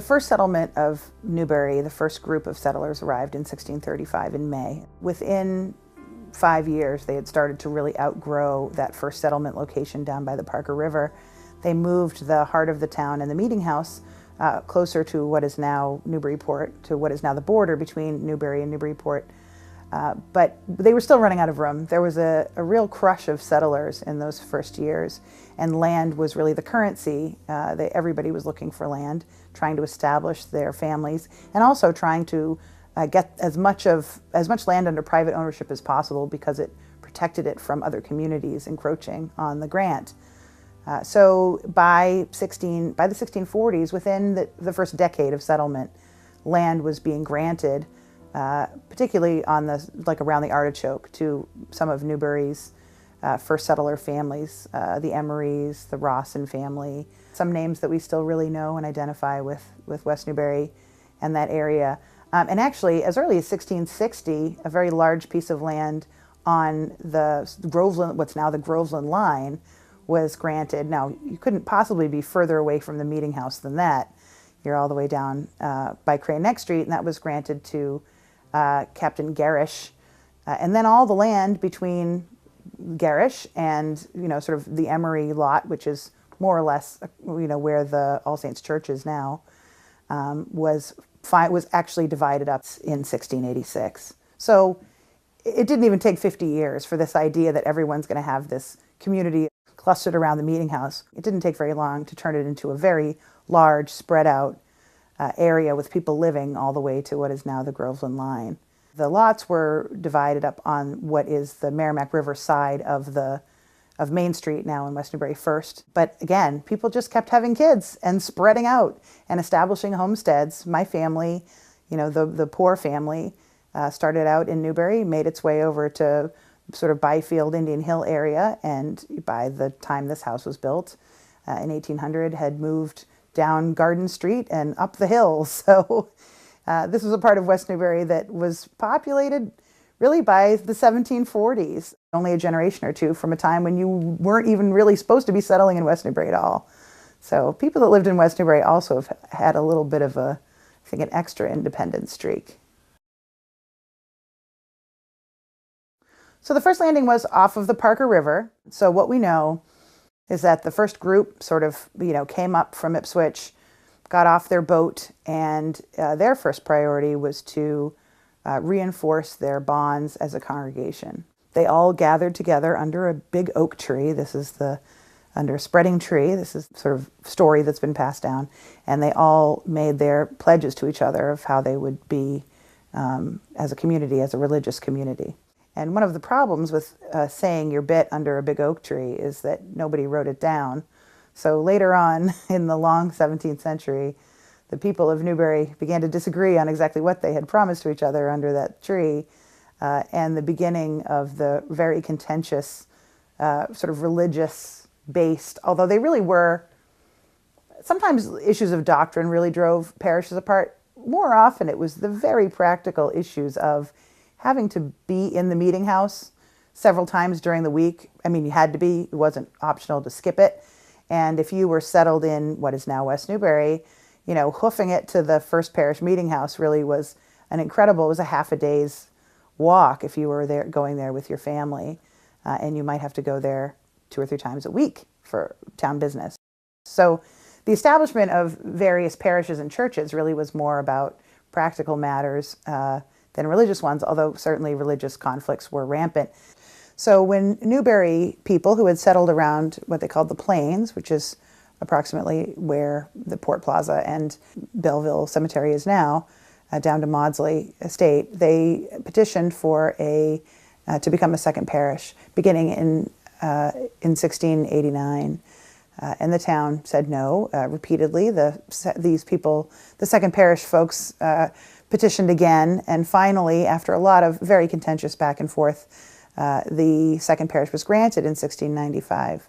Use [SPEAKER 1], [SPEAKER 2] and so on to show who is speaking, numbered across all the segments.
[SPEAKER 1] The first settlement of Newbury, the first group of settlers, arrived in 1635 in May. Within 5 years, they had started to really outgrow that first settlement location down by the Parker River. They moved the heart of the town and the meeting house closer to what is now Newburyport, to what is now the border between Newbury and Newburyport. But they were still running out of room. There was a real crush of settlers in those first years, and land was really the currency. Everybody was looking for land, trying to establish their families, and also trying to get as much land under private ownership as possible because it protected it from other communities encroaching on the grant. So by the 1640s, within the first decade of settlement, land was being granted, particularly on around the Artichoke, to some of Newbury's first settler families, the Emerys, the Rawson family, some names that we still really know and identify with West Newbury and that area. And actually, as early as 1660, a very large piece of land on the Groveland, what's now the Groveland line, was granted. Now, you couldn't possibly be further away from the meeting house than that. You're all the way down by Crane Neck Street, and that was granted to Captain Garish. And then all the land between Garish and, sort of the Emery lot, which is more or less, where the All Saints Church is now, was actually divided up in 1686. So it didn't even take 50 years for this idea that everyone's going to have this community clustered around the meeting house. It didn't take very long to turn it into a very large, spread out area with people living all the way to what is now the Groveland line. The lots were divided up on what is the Merrimack River side of Main Street now in West Newbury first. But again, people just kept having kids and spreading out and establishing homesteads. My family, the poor family, started out in Newbury, made its way over to sort of Byfield, Indian Hill area, and by the time this house was built in 1800, had moved down Garden Street and up the hill. So this was a part of West Newbury that was populated really by the 1740s, only a generation or two from a time when you weren't even really supposed to be settling in West Newbury at all. So people that lived in West Newbury also have had a little bit of an extra independent streak. So the first landing was off of the Parker River. So what we know is that the first group sort of, came up from Ipswich, got off their boat, and their first priority was to reinforce their bonds as a congregation. They all gathered together under a big oak tree. This is under a spreading tree. This is sort of story that's been passed down. And they all made their pledges to each other of how they would be as a community, as a religious community. And one of the problems with saying your bit under a big oak tree is that nobody wrote it down. So later on in the long 17th century, the people of Newbury began to disagree on exactly what they had promised to each other under that tree, and the beginning of the very contentious sort of religious-based, although they really were, sometimes issues of doctrine really drove parishes apart. More often it was the very practical issues of having to be in the meeting house several times during the week. I mean, you had to be, it wasn't optional to skip it. And if you were settled in what is now West Newbury, hoofing it to the first parish meeting house really was it was a half a day's walk if you were going there with your family. And you might have to go there 2 or 3 times a week for town business. So the establishment of various parishes and churches really was more about practical matters than religious ones, although certainly religious conflicts were rampant. So when Newbury people who had settled around what they called the Plains, which is approximately where the Port Plaza and Belleville Cemetery is now, down to Maudsley Estate, they petitioned for to become a second parish, beginning in 1689. And the town said no repeatedly. These people, the second parish folks, petitioned again, and finally, after a lot of very contentious back and forth, the second parish was granted in 1695.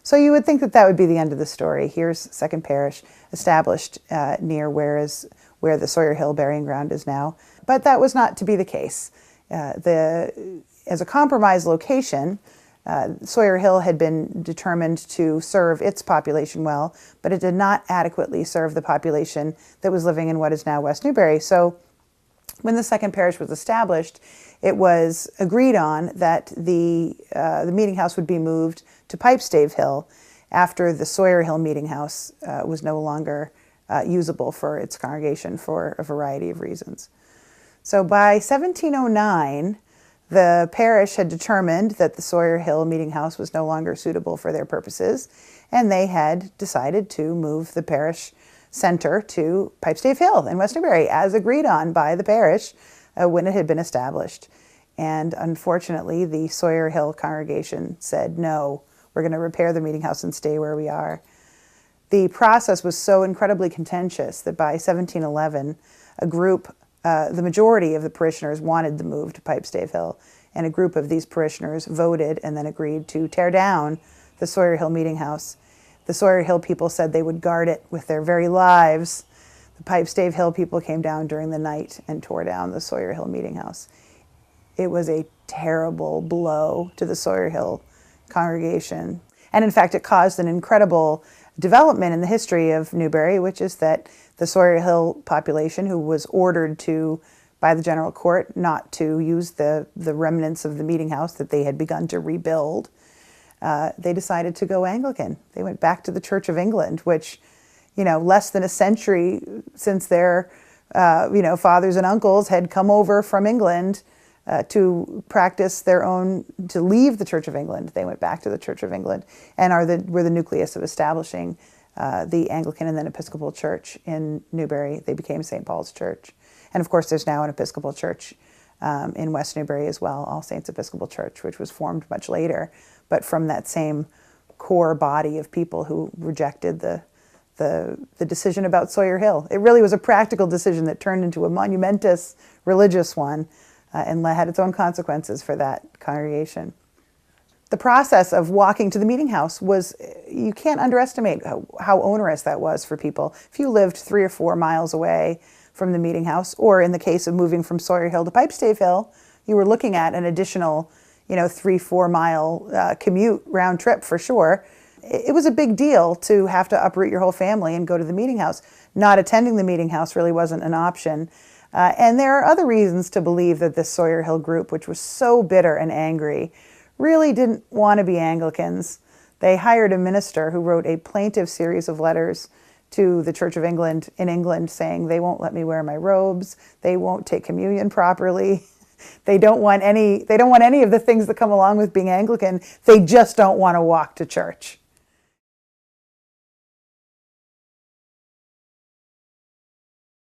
[SPEAKER 1] So you would think that would be the end of the story. Here's second parish established near where the Sawyer Hill burying ground is now. But that was not to be the case. As a compromise location, Sawyer Hill had been determined to serve its population well, but it did not adequately serve the population that was living in what is now West Newbury. So when the second parish was established, it was agreed on that the meeting house would be moved to Pipestave Hill after the Sawyer Hill meeting house was no longer usable for its congregation for a variety of reasons. So by 1709, the parish had determined that the Sawyer Hill meeting house was no longer suitable for their purposes, and they had decided to move the parish center to Pipestave Hill in West Newbury, as agreed on by the parish when it had been established. And unfortunately, the Sawyer Hill congregation said, no, we're going to repair the meeting house and stay where we are. The process was so incredibly contentious that by 1711, a group, the majority of the parishioners wanted the move to Pipestave Hill, and a group of these parishioners voted and then agreed to tear down the Sawyer Hill meeting house. The Sawyer Hill people said they would guard it with their very lives. The Pipestave Hill people came down during the night and tore down the Sawyer Hill meeting house. It was a terrible blow to the Sawyer Hill congregation. And in fact, it caused an incredible development in the history of Newbury, which is that the Sawyer Hill population, who was ordered to, by the general court, not to use the remnants of the meeting house that they had begun to rebuild, they decided to go Anglican. They went back to the Church of England, which, less than a century since their, fathers and uncles had come over from England to practice their own, to leave the Church of England. They went back to the Church of England and were the nucleus of establishing the Anglican and then Episcopal Church in Newbury. They became St. Paul's Church. And of course, there's now an Episcopal Church in West Newbury as well, All Saints Episcopal Church, which was formed much later, but from that same core body of people who rejected the decision about Sawyer Hill. It really was a practical decision that turned into a monumentous religious one and had its own consequences for that congregation. The process of walking to the meeting house was, you can't underestimate how onerous that was for people. If you lived 3 or 4 miles away from the meeting house, or in the case of moving from Sawyer Hill to Pipestave Hill, you were looking at an additional 3-4 mile commute round trip for sure. It was a big deal to have to uproot your whole family and go to the meeting house. Not attending the meeting house really wasn't an option. And there are other reasons to believe that this Sawyer Hill group, which was so bitter and angry, really didn't want to be Anglicans. They hired a minister who wrote a plaintive series of letters to the Church of England in England saying they won't let me wear my robes, they won't take communion properly, they don't want any of the things that come along with being Anglican, they just don't want to walk to church.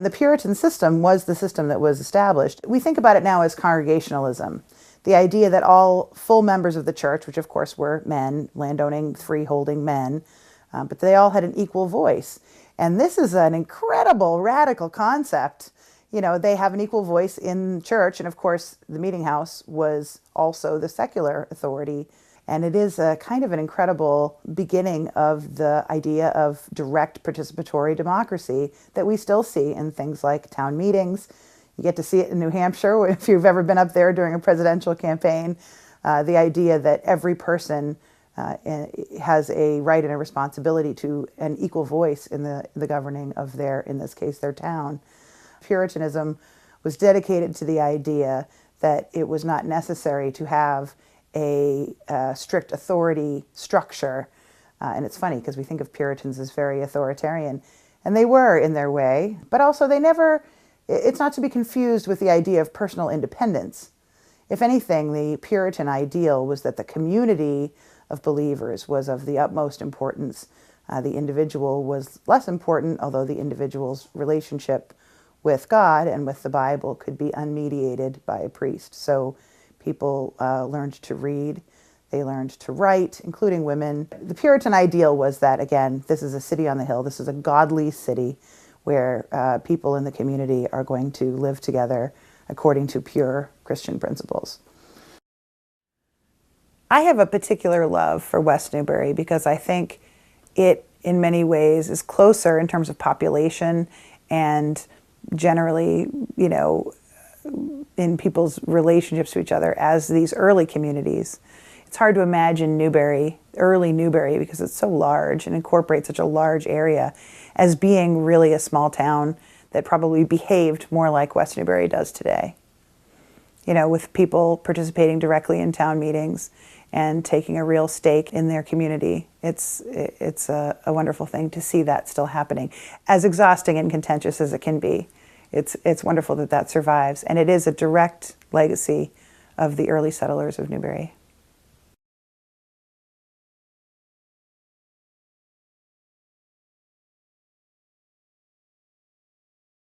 [SPEAKER 1] The Puritan system was the system that was established. We think about it now as congregationalism. The idea that all full members of the church, which of course were men, landowning, freeholding men, but they all had an equal voice. And this is an incredible, radical concept. They have an equal voice in church, and of course the meeting house was also the secular authority. And it is a kind of an incredible beginning of the idea of direct participatory democracy that we still see in things like town meetings. You get to see it in New Hampshire if you've ever been up there during a presidential campaign. The idea that every person has a right and a responsibility to an equal voice in the governing of in this case, their town. Puritanism was dedicated to the idea that it was not necessary to have a strict authority structure. And it's funny because we think of Puritans as very authoritarian, and they were in their way, but also it's not to be confused with the idea of personal independence. If anything, the Puritan ideal was that the community of believers was of the utmost importance. The individual was less important, although the individual's relationship with God and with the Bible could be unmediated by a priest. So people learned to read, they learned to write, including women. The Puritan ideal was that, again, this is a city on the hill, this is a godly city where people in the community are going to live together according to pure Christian principles. I have a particular love for West Newbury because I think it, in many ways, is closer in terms of population and generally, in people's relationships to each other as these early communities. It's hard to imagine Newbury, early Newbury, because it's so large and incorporates such a large area, as being really a small town that probably behaved more like West Newbury does today. You know, with people participating directly in town meetings and taking a real stake in their community. It's a wonderful thing to see that still happening. As exhausting and contentious as it can be, it's wonderful that that survives. And it is a direct legacy of the early settlers of Newbury.